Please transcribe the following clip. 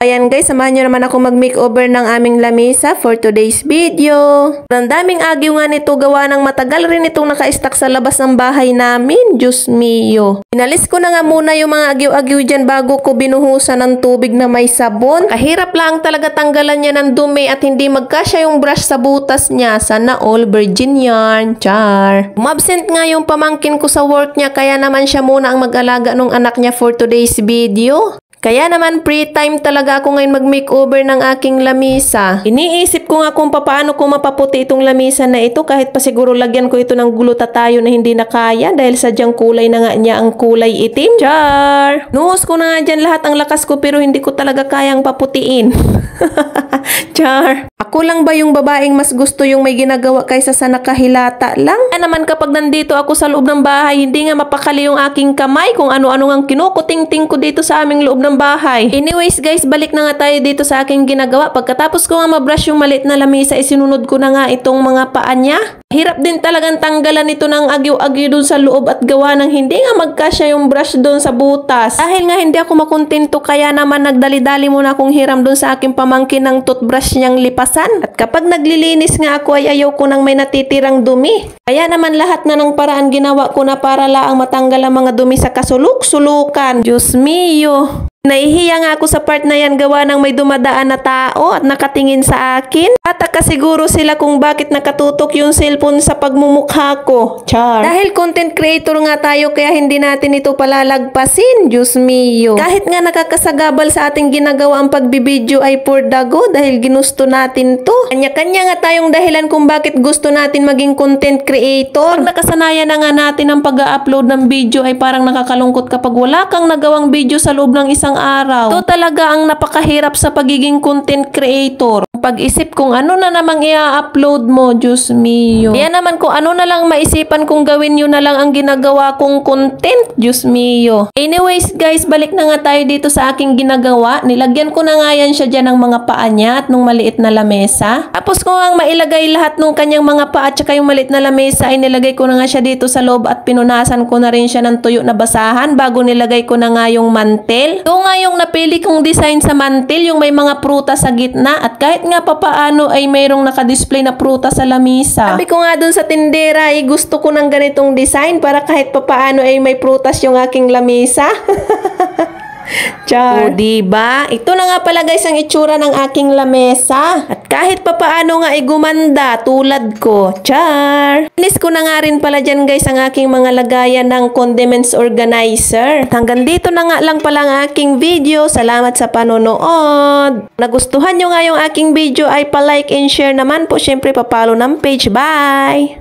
Ayan guys, samahan nyo naman ako mag-makeover ng aming lamesa for today's video. Ang daming agyo nga nito, gawa ng matagal rin itong naka-stack sa labas ng bahay namin. Diyos mio. Inalis ko na nga muna yung mga agyo-agyo dyan bago ko binuhusan ng tubig na may sabon. Kahirap lang talaga tanggalan niya ng dumi at hindi magkasya yung brush sa butas niya. Sana all virgin yarn. Char. Umabsent nga yung pamangkin ko sa work niya, kaya naman siya muna ang mag-alaga ng anak niya for today's video. Kaya naman free time talaga ako ngayon mag-makeover ng aking lamesa. Iniisip ko nga kung paano ko mapaputi itong lamesa na ito, kahit pa siguro lagyan ko ito ng glutathione na hindi na kaya dahil sadyang kulay na nga niya ang kulay itim. Char! Nuhos ko na nga dyan lahat ang lakas ko pero hindi ko talaga kayang paputiin. Char! Ako lang ba yung babaeng mas gusto yung may ginagawa kaysa sa nakahilata lang? Kaya naman kapag nandito ako sa loob ng bahay, hindi nga mapakali yung aking kamay kung ano-ano ngang kinukuting-ting ko dito sa aming loob ng bahay. Anyways guys, balik na nga tayo dito sa aking ginagawa. Pagkatapos ko nga mabrush yung maliit na lamesa, isinunod ko na nga itong mga paa niya. Hirap din talagang tanggalan ito ng agyo-agyo dun sa loob at gawa ng hindi nga magkasya yung brush dun sa butas. Dahil nga hindi ako makontento, kaya naman nagdali-dali muna akong hiram dun sa aking pamangkin ng toothbrush niyang lipasan. At kapag naglilinis nga ako ay ayaw ko nang may natitirang dumi. Kaya naman lahat na ng paraan ginawa ko na para laang matanggal ang mga dumi sa kasuluk-sulukan. Diyos mio! Nahihiya nga ako sa part na yan, gawa ng may dumadaan na tao at nakatingin sa akin. Ataka siguro sila kung bakit nakatutok yung cellphone sa pagmumukha ko. Char. Dahil content creator nga tayo, kaya hindi natin ito palalagpasin. Diyos mio. Kahit nga nakakasagabal sa ating ginagawa ang pagbibideo ay for dago dahil ginusto natin to. Kanya-kanya nga tayong dahilan kung bakit gusto natin maging content creator. Pag nakasanayan na nga natin ang pag-upload ng video ay parang nakakalungkot kapag wala kang nagawang video sa loob ng isang araw. Ito talaga ang napakahirap sa pagiging content creator. Pag-isip kung ano na namang i-upload mo, Diyos mio. Kaya naman kung ano na lang maisipan kong gawin, yun na lang ang ginagawa kong content, Diyos mio. Anyways guys, balik na nga tayo dito sa aking ginagawa. Nilagyan ko na nga yan siya dyan ng mga paa niya at nung maliit na lamesa. Tapos ko nga mailagay lahat nung kanyang mga paa at saka yung maliit na lamesa ay nilagay ko na nga siya dito sa loob at pinunasan ko na rin siya ng tuyo na basahan bago nilagay ko na nga yung mantel. Ito nga yung napili kong design sa mantel, yung may mga prutas sa gitna at kahit nga papaano ay mayroong nakadisplay na prutas sa lamisa. Sabi ko nga dun sa tindera ay gusto ko ng ganitong design para kahit papaano ay may prutas yung aking lamisa. Char. O diba? Ito na nga pala guys ang itsura ng aking lamesa. At kahit papaano nga ay gumanda tulad ko. Char. Inis ko na nga rin pala dyan guys ang aking mga lagayan ng condiments organizer. At hanggang dito na nga lang pala ang aking video. Salamat sa panonood. Nagustuhan nyo nga yung aking video ay pa-like and share naman po. Syempre papalo ng page. Bye!